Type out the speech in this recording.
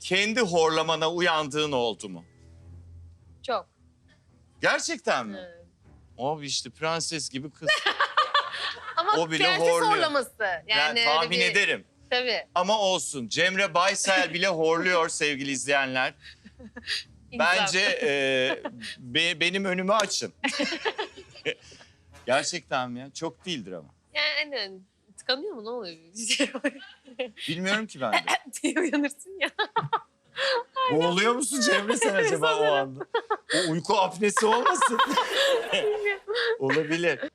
Kendi horlamana uyandığın oldu mu? Çok. Gerçekten mi? Evet. Abi işte prenses gibi kız. Ama O bile prenses horluyor. horlaması. Yani Yani öyle tahmin bir... ederim. Tabii. Ama olsun. Cemre Baysel bile horluyor sevgili izleyenler. İnsaf. Bence benim önümü açın. Gerçekten mi ya? Çok değildir ama. Yani tıkanıyor mu, ne oluyor? Bir şey Bilmiyorum ki ben de. diye uyanırsın ya. Boğuluyor musun Cemre sen acaba o anda? O uyku apnesi olmasın? Olabilir.